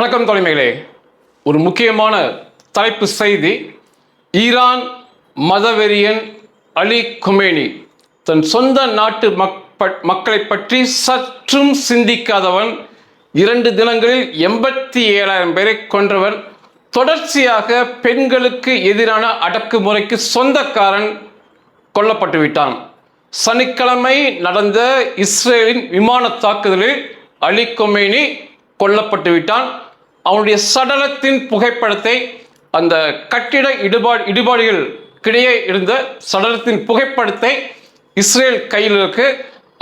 வணக்கம் தலைமைகளே. ஒரு முக்கியமான தலைப்பு செய்தி. ஈரான் மதவெறியன் அலி கொமேனி தன் சொந்த நாட்டு மக்களை பற்றி சற்றும் சிந்திக்காதவன், 2 தினங்களில் 87,000 பேரை கொன்றவன், தொடர்ச்சியாக பெண்களுக்கு எதிரான அடக்குமுறைக்கு சொந்தக்காரன் கொல்லப்பட்டு விட்டான். சனிக்கிழமை நடந்த இஸ்ரேலின் விமான தாக்குதலில் அலி கொமேனி கொல்லப்பட்டு விட்டான். அவனுடைய சடலத்தின் புகைப்படத்தை, அந்த கட்டிட இடிபாடுகளுக்கிடையே இருந்த சடலத்தின் புகைப்படத்தை இஸ்ரேல் கையில் இருக்கு.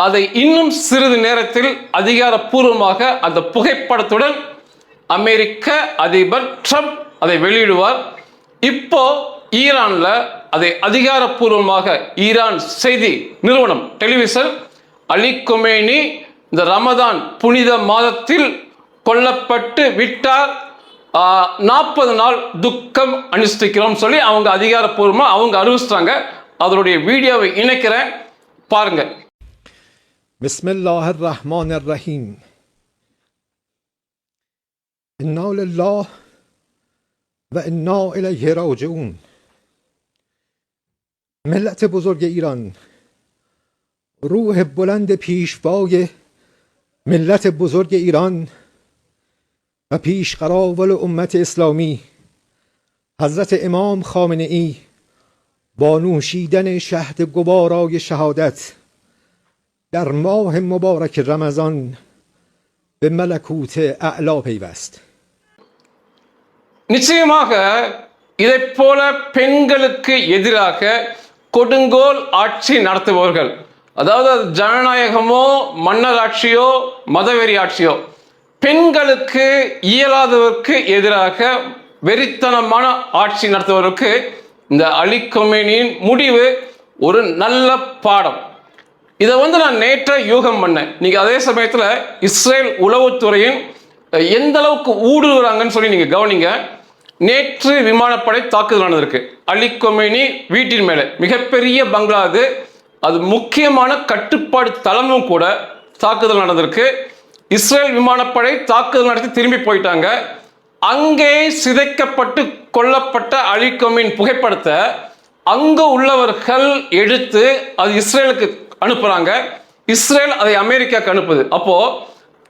அதை இன்னும் சிறிது நேரத்தில் அதிகாரப்பூர்வமாக அந்த புகைப்படத்துடன் அமெரிக்க அதிபர் ட்ரம்ப் அதை வெளியிடுவார். இப்போ ஈரான்ல அதை அதிகாரப்பூர்வமாக ஈரான் செய்தி நிறுவனம் டெலிவிஷன் அலி கொமேனி இந்த ரமதான் புனித மாதத்தில் கொல்லப்பட்டு விட்டார், 40 நாள் துக்கம் அனுஷ்டிக்கிறோம் சொல்லி அவங்க அதிகாரப்பூர்வமாக அவங்க அறிவிச்சிட்டாங்க. அதனுடைய வீடியோவை இணைக்கிறேன், பாருங்க. பிஸ்மில்லாஹிர் ரஹ்மானிர் ரஹீம். இன்னா லில்லாஹ் و انا الیه راجعون. ملت بزرگ ایران، روح بلند پیشوای ملت بزرگ ایران و پیشقراول امت اسلامی حضرت امام خامنه ای با نوشیدن شهد گوارای شهادت در ماه مبارک رمضان به ملکوت اعلا پیوست. நிச்சயமாக இதை போல பெண்களுக்கு எதிராக கொடுங்கோல் ஆட்சி நடத்துபவர்கள், அதாவது ஜனநாயகமோ மன்னர் ஆட்சியோ மதவெறி ஆட்சியோ, பெண்களுக்கு இயலாதவருக்கு எதிராக வெறித்தனமான ஆட்சி நடத்துவதற்கு இந்த அலி கொமேனியின் முடிவு ஒரு நல்ல பாடம். இதை நான் நேற்ற யூகம் பண்ணேன். நீங்க அதே சமயத்தில் இஸ்ரேல் உளவுத்துறையின் எந்த அளவுக்கு ஊடுருவாங்கன்னு சொல்லி நீங்க கவனிங்க. நேற்று விமானப்படை தாக்குதல் நடந்திருக்கு. அலி கொமேனி வீட்டின் மேலே, மிகப்பெரிய பங்களா அது முக்கியமான கட்டுப்பாடு தளமும் கூட தாக்குதல் நடந்திருக்கு. இஸ்ரேல் விமானப்படை தாக்குதல் நடத்தி திரும்பி போயிட்டாங்க. அங்கே சிதைக்கப்பட்டு கொல்லப்பட்ட அலி கொமேனி புகைப்படத்தை அங்கு உள்ளவர்கள் எடுத்து அது இஸ்ரேலுக்கு அனுப்புறாங்க. இஸ்ரேல் அதை அமெரிக்காவுக்கு அனுப்புது. அப்போ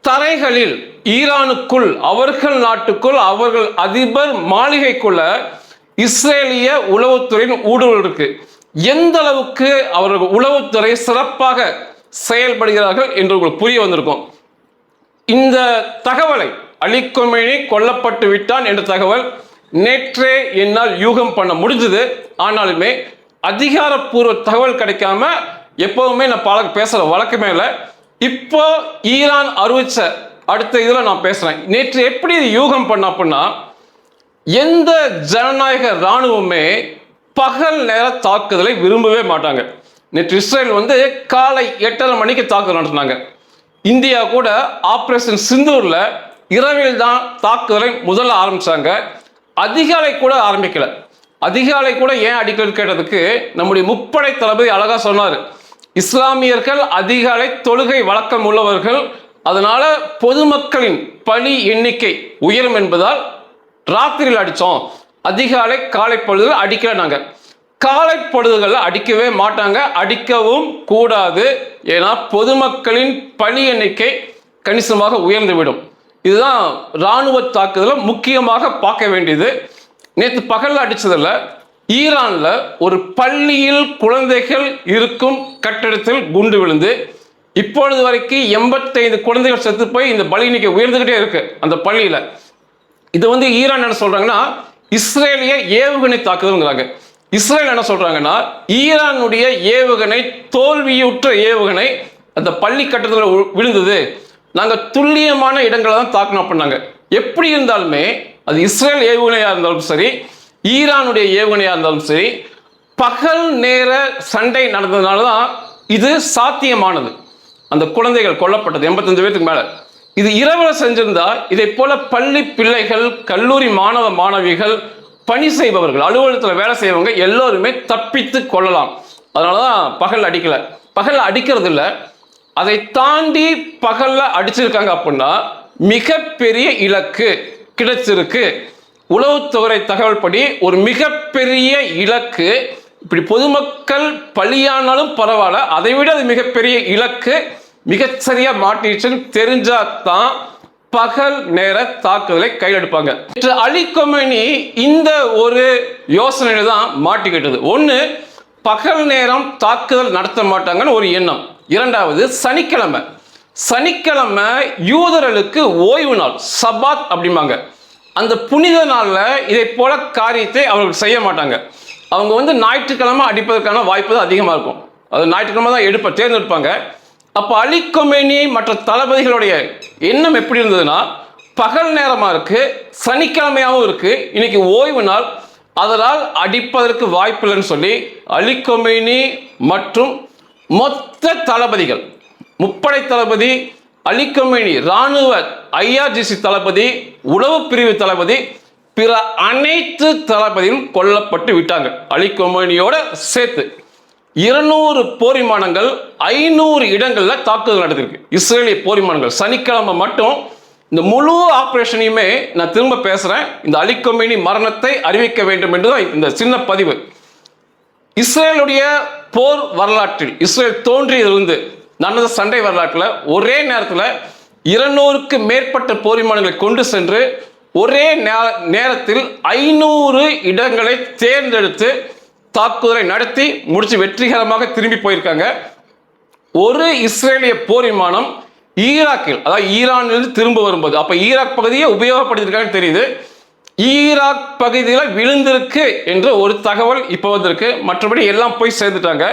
தரைகளில் ஈரானுக்குள், அவர்கள் நாட்டுக்குள், அவர்கள் அதிபர் மாளிகைக்குள்ள இஸ்ரேலிய உளவுத்துறையின் ஊடுருவல் இருக்கு. எந்த அளவுக்கு அவர்கள் உளவுத்துறை சிறப்பாக செயல்படுகிறார்கள் என்று உங்களுக்கு புரிய வந்திருக்கும். இந்த தகவலை, அலி கொமேனி கொல்லப்பட்டு விட்டான் என்ற தகவல் நேற்றே என்னால் யூகம் பண்ண முடிஞ்சது. ஆனாலுமே அதிகாரப்பூர்வ தகவல் கிடைக்காம எப்பவுமே நான் பேசுற வழக்கமே இல்லை. இப்போ ஈரான் அறிவிச்ச அடுத்த இதில் நான் பேசுறேன். நேற்று எப்படி யூகம் பண்ண அப்படின்னா, எந்த ஜனநாயக இராணுவமே பகல் நேர தாக்குதலை விரும்பவே மாட்டாங்க. நேற்று இஸ்ரேல் காலை 8:30 மணிக்கு தாக்குதல் நடத்தினாங்க. இந்தியா கூட ஆபரேஷன் சிந்தூர்ல இரவில் தான் தாக்குதலை முதல்ல ஆரம்பிச்சாங்க. அதிகாலை கூட ஆரம்பிக்கல. அதிகாலை கூட ஏன் அடிக்கல் கேட்டதுக்கு நம்முடைய முப்படை தளபதி அழகா சொன்னார், இஸ்லாமியர்கள் அதிகாலை தொழுகை வழக்கம் உள்ளவர்கள், அதனால பொதுமக்களின் பலி எண்ணிக்கை உயரும் என்பதால் ராத்திரியில் அடித்தோம், அதிகாலை காலை பொழுதுகள் அடிக்கல. நாங்கள் காலை பொழுதுகள் அடிக்கவே மாட்டாங்க, அடிக்கவும் கூடாது. ஏன்னா பொதுமக்களின் பலி எண்ணிக்கை கணிசமாக உயர்ந்துவிடும். இதுதான் இராணுவ தாக்குதலை முக்கியமாக பார்க்க வேண்டியது. நேற்று பகலில் அடித்ததில் ஈரான்ல ஒரு பள்ளியில் குழந்தைகள் இருக்கும் கட்டிடத்தில் குண்டு விழுந்து இப்பொழுது வரைக்கும் 85 குழந்தைகள் செத்து போய் இந்த பலி எண்ணிக்கை உயர்ந்துகிட்டே இருக்கு அந்த பள்ளியில. இது ஈரான் என்ன சொல்றாங்கன்னா இஸ்ரேலிய ஏவுகணை தாக்குதல்ங்கிறாங்க. இஸ்ரேல் என்ன சொல்றாங்கன்னா ஈரானுடைய ஏவுகணை தோல்வியுற்ற ஏவுகணை அந்த பள்ளி கட்டத்தில் விழுந்தது, நாங்கள் துல்லியமான இடங்களை தான் தாக்கணும் பண்ணாங்க. எப்படி இருந்தாலுமே அது இஸ்ரேல் ஏவுகணையா இருந்தாலும் சரி, ஈரானுடைய ஏவுகணையா இருந்தாலும் சரி, பகல் நேர சண்டை நடந்ததுனால தான் இது சாத்தியமானது. அந்த குழந்தைகள் கொல்லப்பட்டது 85 பேருக்கு மேல. இது இரவில் செஞ்சிருந்தா இதை போல பள்ளி பிள்ளைகள், கல்லூரி மாணவ மாணவிகள், பணி செய்பவர்கள், அலுவலகத்தில் வேலை செய்யறவங்க எல்லோருமே தப்பித்து கொள்ளலாம். அதனாலதான் பகல் அடிக்கல. பகல் அடிக்கிறது இல்லை, அதை தாண்டி பகல்ல அடிச்சிருக்காங்க அப்படின்னா மிகப்பெரிய இலக்கு. கிடைச்சிருக்கு. உளவுத்துறை தகவல் படி ஒரு மிகப்பெரிய இலக்கு, இப்படி பொதுமக்கள் பலியானாலும் பரவாயில்ல, அதை விட அது மிகப்பெரிய இலக்கு மிகச்சரியா மாட்டிடுச்சுன்னு தெரிஞ்சாதான் பகல் நேர தாக்குதலை கையெடுப்பாங்க. அலி கொமேனி இந்த ஒரு யோசனையில தான் மாட்டிக்கிட்டது. ஒன்று, பகல் நேரம் தாக்குதல் நடத்த மாட்டாங்கன்னு ஒரு எண்ணம். இரண்டாவது, சனிக்கிழமை யூதர்களுக்கு ஓய்வு நாள், சபாத் அப்படிம்பாங்க. அந்த புனித நாளில் இதை போல காரியத்தை அவர்கள் செய்ய மாட்டாங்க. அவங்க ஞாயிற்றுக்கிழமை அடிப்பதற்கான வாய்ப்பு தான் அதிகமாக இருக்கும். அது ஞாயிற்றுக்கிழமை தான் தேர்ந்தெடுப்பாங்க. அப்போ அலி கொமேனி மற்ற தளபதிகளுடைய எண்ணம் எப்படி இருந்ததுன்னா, பகல் நேரமாக இருக்கு, சனிக்கிழமையாகவும் இருக்கு, இன்னைக்கு ஓய்வு நாள், அதனால் அடிப்பதற்கு வாய்ப்பில்லைன்னு சொல்லி அலி கொமேனி மற்றும் மொத்த தளபதிகள், முப்படை தளபதி, அலி கொமேனி இராணுவ IRGC தளபதி, உளவு பிரிவு தளபதி, பிற அனைத்து தளபதியும் கொல்லப்பட்டு விட்டாங்க. அலி கொமேனியோட சேர்த்து 200 போர் விமானங்கள் 500 இடங்கள்ல தாக்குதல் நடந்திருக்கு. இஸ்ரேலிய போர் விமானங்கள் சனிக்கிழமை மட்டும். இந்த முழு ஆபரேஷனையுமே நான் திரும்ப பேசுறேன், இந்த அலி கொமேனி மரணத்தை அறிவிக்க வேண்டும் என்றுதான் இந்த சின்ன பதிவு. இஸ்ரேலுடைய போர் வரலாற்றில், இஸ்ரேல் தோன்றியதிலிருந்து நடந்த சண்டை வரலாற்றில் ஒரே நேரத்தில் 200க்கு மேற்பட்ட போர் விமானங்களை கொண்டு சென்று ஒரே நேரத்தில் 500 இடங்களை தேர்ந்தெடுத்து தாக்குதலை நடத்தி முடிச்சு வெற்றிகரமாக திரும்பி போயிருக்காங்க. ஒரு இஸ்ரேலிய போர் விமானம் ஈராக்கில், அதாவது ஈரானிலிருந்து திரும்ப வரும்போது, அப்ப ஈராக் பகுதியை உபயோகப்படுத்திருக்காங்கன்னு தெரியுது, ஈராக் பகுதியில் விழுந்திருக்கு என்ற ஒரு தகவல் இப்போ வந்திருக்கு. மற்றபடி எல்லாம் போய் சேர்ந்துட்டாங்க.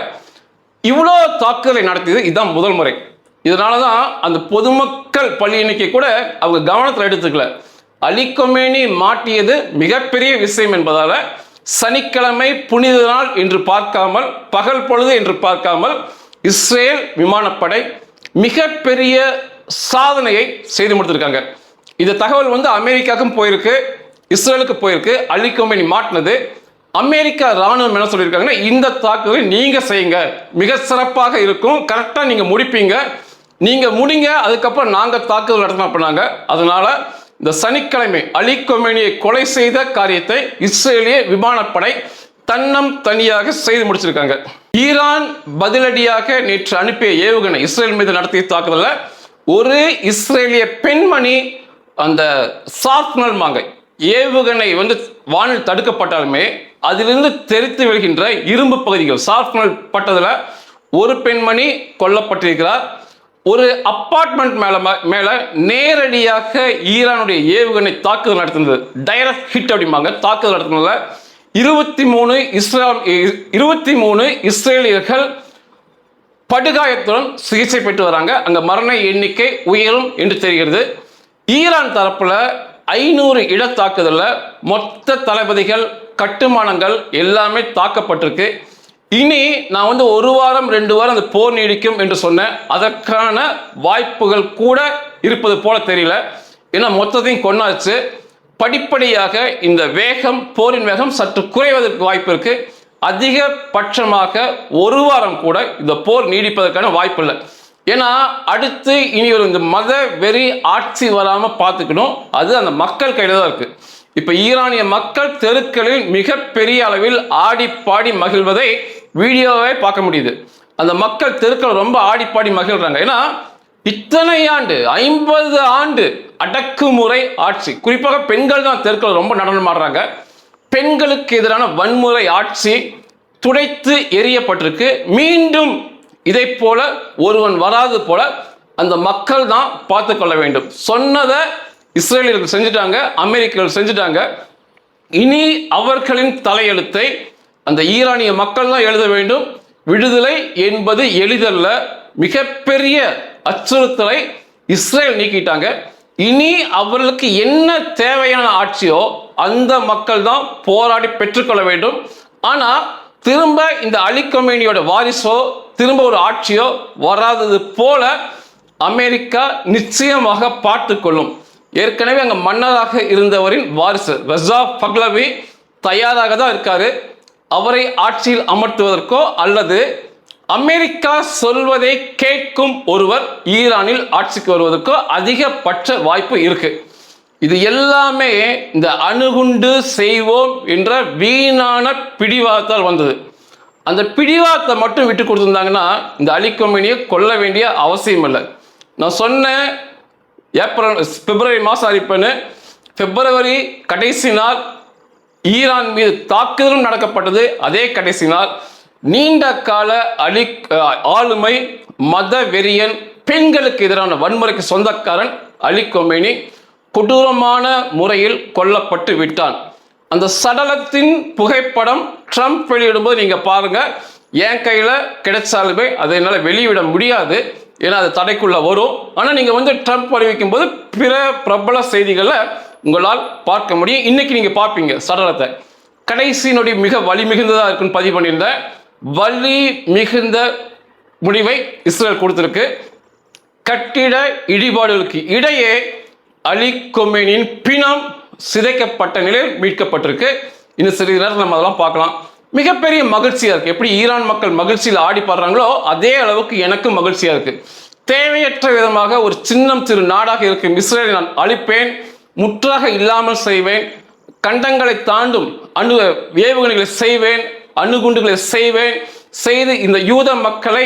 இவ்வளோ தாக்குதலை நடத்தியது இதுதான் முதல் முறை. இதனால தான் அந்த பொதுமக்கள் பள்ளி எண்ணிக்கை கூட அவங்க கவனத்தில் எடுத்துக்கல. அலி கொமேனி மாட்டியது மிகப்பெரிய விஷயம் என்பதால சனிக்கிழமை புனித நாள் என்று பார்க்காமல், பகல் பொழுது என்று பார்க்காமல், இஸ்ரேல் விமானப்படை மிகப்பெரிய சாதனையை செய்து முடித்திருக்காங்க. இந்த தகவல் அமெரிக்காவுக்கும் போயிருக்கு, இஸ்ரேலுக்கு போயிருக்கு. அலி கொமேனி மாட்டினது. அமெரிக்கா ராணுவம் என்ன சொல்லியிருக்காங்கன்னா, இந்த தாக்குதலை நீங்க செய்யுங்க, மிக சிறப்பாக இருக்கும், கரெக்டா நீங்க முடிப்பீங்க, நீங்க முடிங்க, அதுக்கப்புறம் நாங்க தாக்குதல் நடத்தணும் பண்ணாங்க. அதனால இந்த சனிக்கிழமை அலி கொமேனியை கொலை செய்த காரியத்தை இஸ்ரேலிய விமானப்படை தன்னம் தனியாக செய்து முடிச்சிருக்காங்க. ஈரான் பதிலடியாக நேற்று அனுப்பிய ஏவுகணை, இஸ்ரேல் மீது நடத்திய தாக்குதல ஒரு இஸ்ரேலிய பெண்மணி அந்த சார்ப்னல் மாங்கை ஏவுகணை வானில் தடுக்கப்பட்டாலுமே அதிலிருந்து தெரித்து விழுகின்ற இரும்பு பகுதிகள் சார்ப்னல் பட்டதில் ஒரு பெண்மணி கொல்லப்பட்டிருக்கிறார். ஒரு அப்பார்ட்மெண்ட் மேல நேரடியாக ஈரானுடைய ஏவுகணை தாக்குதல் நடத்தினது, டைரக்ட் ஹிட் அப்படிம்பாங்க, தாக்குதல் நடத்தினதுல 23 இஸ்ரேலியர்கள் படுகாயத்துடன் சிகிச்சை பெற்று வராங்க. அங்க மரண எண்ணிக்கை உயரும் என்று தெரிகிறது. ஈரான் தரப்புல 500 இட தாக்குதல்ல மொத்த தளபதிகள், கட்டுமானங்கள் எல்லாமே தாக்கப்பட்டிருக்கு. இனி நான் 1 வாரம் 2 வாரம் அந்த போர் நீடிக்கும் என்று சொன்னேன், அதற்கான வாய்ப்புகள் கூட இருப்பது போல தெரியல. ஏன்னா மொத்தத்தையும் கொண்டாச்சு. படிப்படியாக இந்த வேகம், போரின் வேகம் சற்று குறைவதற்கு வாய்ப்பு இருக்கு. அதிகபட்சமாக 1 வாரம் கூட இந்த போர் நீடிப்பதற்கான வாய்ப்பு இல்லை. ஏன்னா அடுத்து இனி ஒரு இந்த மத வெறி ஆட்சி வராம பார்த்துக்கணும். அது அந்த மக்கள் கையில தான் இருக்கு. இப்ப ஈரானிய மக்கள் தெருக்களில் மிக பெரிய அளவில் ஆடி பாடி மகிழ்வதை வீடியோவை பார்க்க முடியுது. அந்த மக்கள் தெருக்கள் ரொம்ப ஆடி பாடி மகிழ்றாங்க. ஏன்னா இத்தனை ஆண்டு, 50 ஆண்டு அடக்குமுறை ஆட்சி, குறிப்பாக பெண்கள் தான் தெருக்கள் ரொம்ப நடனம் ஆடுறாங்க. பெண்களுக்கு எதிரான வன்முறை ஆட்சி துடைத்து எரியப்பட்டிருக்கு. மீண்டும் இதை போல ஒருவன் வராது போல அந்த மக்கள் தான் பார்த்து கொள்ள வேண்டும். சொன்னதை இஸ்ரேலியர்கள் செஞ்சுட்டாங்க, அமெரிக்கர்கள் செஞ்சுட்டாங்க. இனி அவர்களின் தலையெழுத்தை அந்த ஈரானிய மக்கள் தான் எழுத வேண்டும். விடுதலை என்பது எளிதல்ல. மிகப்பெரிய அச்சுறுத்தலை இஸ்ரேல் நீக்கிட்டாங்க. இனி அவர்களுக்கு என்ன தேவையான ஆட்சியோ அந்த மக்கள் தான் போராடி பெற்றுக்கொள்ள வேண்டும். ஆனா திரும்ப இந்த அலி கொமேனியோட வாரிசோ திரும்ப ஒரு ஆட்சியோ வராதது போல அமெரிக்கா நிச்சயமாக பார்த்து கொள்ளும். ஏற்கனவே அங்க மன்னராக இருந்தவரின் வாரிசு ரஸா பஹ்லவி தயாராக தான் இருக்காரு. அவரை ஆட்சியில் அமர்த்துவதற்கோ அல்லது அமெரிக்கா சொல்வதை கேட்கும் ஒருவர் ஈரானில் ஆட்சிக்கு வருவதற்கோ அதிகபட்ச வாய்ப்பு இருக்கு. இது எல்லாமே இந்த அணுகுண்டு செய்வோம் என்ற வீணான பிடிவாதத்தால் வந்தது. அந்த பிடிவாதத்தை மட்டும் விட்டு கொடுத்துருந்தாங்கன்னா இந்த அலி கொமேனியை கொல்ல வேண்டிய அவசியம் இல்லை. நான் சொன்னேன் பிப்ரவரி மாதம் அரிப்பேன்னு. பிப்ரவரி கடைசி நாள் ஈரான் மீது தாக்குதலும் நடக்கப்பட்டது. அதே கடைசி நாள் நீண்ட கால ஆளுமை மத வெறியன் பெண்களுக்கு எதிரான வன்முறைக்கு சொந்தக்காரன் அலி கொமேனி கொடூரமான முறையில் கொல்லப்பட்டு விட்டான். அந்த சடலத்தின் புகைப்படம் ட்ரம்ப் வெளியிடும்போது நீங்க பாருங்க. என் கையில கிடைச்சாலுமே அதை என்னால் வெளியிட முடியாது, ஏன்னா அது தடைக்குள்ள வரும். ஆனால் நீங்க ட்ரம்ப் அறிவிக்கும் போது பிற பிரபல செய்திகளை உங்களால் பார்க்க முடியும். இன்னைக்கு நீங்க பார்ப்பீங்க சடலத்தை. கடைசி நொடி மிக வலி மிகுந்ததா இருக்குன்னு பதிவு பண்ணியிருந்தேன். வலி மிகுந்த முடிவை இஸ்ரேல் கொடுத்திருக்கு. கட்டிட இடிபாடுகளுக்கு இடையே அலி கொமேனியின் பிணம் சிதைக்கப்பட்ட நிலையில் மீட்கப்பட்டிருக்கு. இன்னும் சிறிது நேரம் நம்ம அதெல்லாம் பார்க்கலாம். மிகப்பெரிய மகிழ்ச்சியா இருக்கு. எப்படி ஈரான் மக்கள் மகிழ்ச்சியில் ஆடி பாடுறாங்களோ அதே அளவுக்கு எனக்கும் மகிழ்ச்சியா இருக்கு. தேவையற்ற விதமாக ஒரு சின்னம் சிறு நாடாக இருக்கும் இஸ்ரேலை நான் அழிப்பேன், முற்றாக இல்லாமல் செய்வேன், கண்டங்களை தாண்டும் ஏவுகணைகளை செய்வேன், அணுகுண்டுகளை செய்து இந்த யூத மக்களை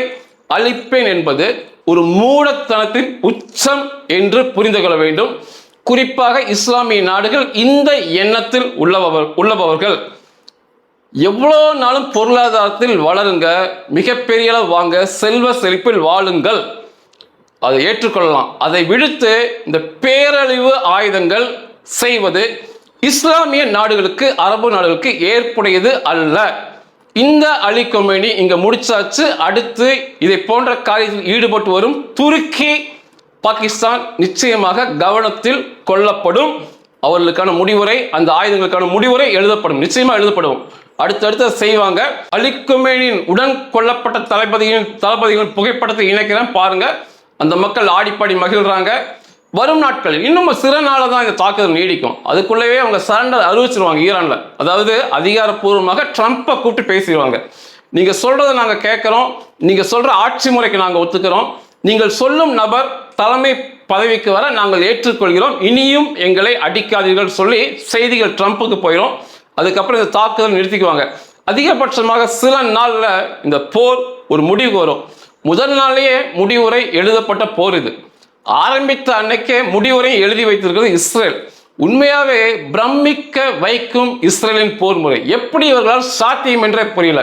அழிப்பேன் என்பது ஒரு மூடத்தனத்தின் உச்சம் என்று புரிந்து கொள்ள வேண்டும். குறிப்பாக இஸ்லாமிய நாடுகள் இந்த எண்ணத்தில் உள்ளவர்கள். எவ்வளோ நாளும் பொருளாதாரத்தில் வளருங்க, மிகப்பெரிய அளவு வாங்க, செல்வ செழிப்பில் வாழுங்கள், அதை ஏற்றுக்கொள்ளலாம். அதை விடுத்து இந்த பேரழிவு ஆயுதங்கள் செய்வது இஸ்லாமிய நாடுகளுக்கு, அரபு நாடுகளுக்கு ஏற்புடையது அல்ல. இந்த அலி கொமேனி இங்க முடிச்சாச்சு. அடுத்து இதை போன்ற காரியத்தில் ஈடுபட்டு வரும் துருக்கி, பாகிஸ்தான் நிச்சயமாக கவனத்தில் கொள்ளப்படும். அவர்களுக்கான முடிவுரை, அந்த ஆயுதங்களுக்கான முடிவுரை எழுதப்படும், நிச்சயமா எழுதப்படும். அடுத்தடுத்து செய்வாங்க. அலி கொமேனியின் உடன் கொல்லப்பட்ட தளபதிகளின் புகைப்படத்தை இணைக்கிறேன் பாருங்க. அந்த மக்கள் ஆடிப்பாடி மகிழ்றாங்க. வரும் நாட்கள் இன்னும் சில நாள் தான் இந்த தாக்குதல் நீடிக்கும். அதுக்குள்ளவே அவங்க சரண்டர் அறிவிச்சிருவாங்க ஈரான்ல. அதாவது அதிகாரப்பூர்வமாக ட்ரம்ப்பை கூப்பிட்டு பேசிடுவாங்க. நீங்க சொல்றதை நாங்க கேட்கிறோம், நீங்க சொல்ற ஆட்சி முறைக்கு நாங்க ஒத்துக்கிறோம், நீங்கள் சொல்லும் நபர் தலைமை பதவிக்கு வர நாங்கள் ஏற்றுக்கொள்கிறோம், இனியும் எங்களை அடிக்காதீர்கள் சொல்லி செய்திகள் ட்ரம்ப்புக்கு போயிடும். அதுக்கப்புறம் இந்த தாக்குதல் நிறுத்திக்குவாங்க. அதிகபட்சமாக சில நாள்ல இந்த போர் ஒரு முடிவு வரும். முதல் நாளையே முடிவுரை எழுதப்பட்ட போர் இது. ஆரம்பித்த அன்னைக்கே முடிவுரை எழுதி வைத்திருக்கிறது இஸ்ரேல். உண்மையாவே பிரமிக்க வைக்கும் இஸ்ரேலின் போர் முறை. எப்படி இவர்களால் சாத்தியம் என்றே புரியல.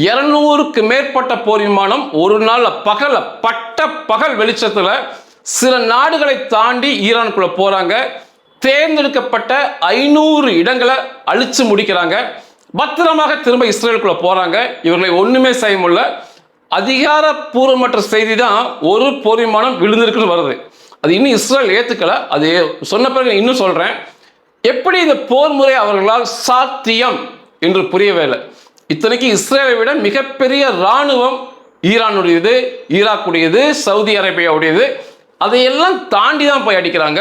200க்கு மேற்பட்ட போர் விமானம் ஒரு நாள் பகல் வெளிச்சத்துல சில நாடுகளை தாண்டி ஈரானுக்குள்ள போறாங்க. தேர்ந்தெடுக்கப்பட்ட 500 இடங்களை அழிச்சு முடிக்கிறாங்க. பத்திரமாக திரும்ப இஸ்ரேலுக்குள்ள போறாங்க. இவர்களை ஒண்ணுமே செய்ய முடியல. அதிகாரப்பூர்வமற்ற செய்தி தான் ஒரு போர் விமானம் விழுந்திருக்குன்னு வருது. அது இன்னும் இஸ்ரேல் ஏத்துக்கல. அது சொன்ன பிறகு இன்னும் சொல்றேன். எப்படி இந்த போர் முறை அவர்களால் சாத்தியம் என்று புரியவே இல்லை. இத்தனைக்கு இஸ்ரேலை விட மிகப்பெரிய இராணுவம் ஈரானுடையது, ஈராக்குடையது, சவுதி அரேபியாவுடையது. அதையெல்லாம் தாண்டி தான் போய் அடிக்கிறாங்க.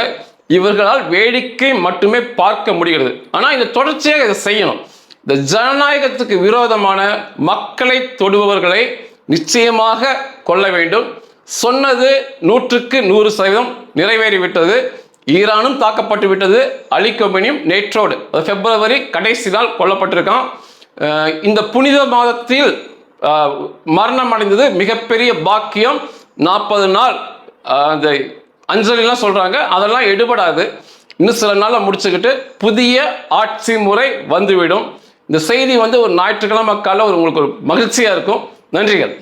இவர்களால் வேடிக்கை மட்டுமே பார்க்க முடிகிறது. ஆனால் இந்த தொடர்ச்சியாக இதை செய்யணும். இந்த ஜனநாயகத்துக்கு விரோதமான மக்களை தொடுபவர்களை நிச்சயமாக கொள்ள வேண்டும். சொன்னது 100க்கு 100% நிறைவேறிவிட்டது. ஈரானும் தாக்கப்பட்டு விட்டது. அலி கொமேனியும் நேற்றோடு பிப்ரவரி கடைசி நாள் கொல்லப்பட்டிருக்கான். இந்த புனித மாதத்தில் மரணம் அடைந்தது மிகப்பெரிய பாக்கியம். 40 நாள் அந்த அஞ்சலிலாம் சொல்றாங்க, அதெல்லாம் எடுபடாது. இன்னும் சில நாளில் முடிச்சுக்கிட்டு புதிய ஆட்சி முறை வந்துவிடும். இந்த செய்தி ஒரு ஞாயிற்றுக்கிழமை காலையில் உங்களுக்கு ஒரு மகிழ்ச்சியா இருக்கும். நன்றிகள்.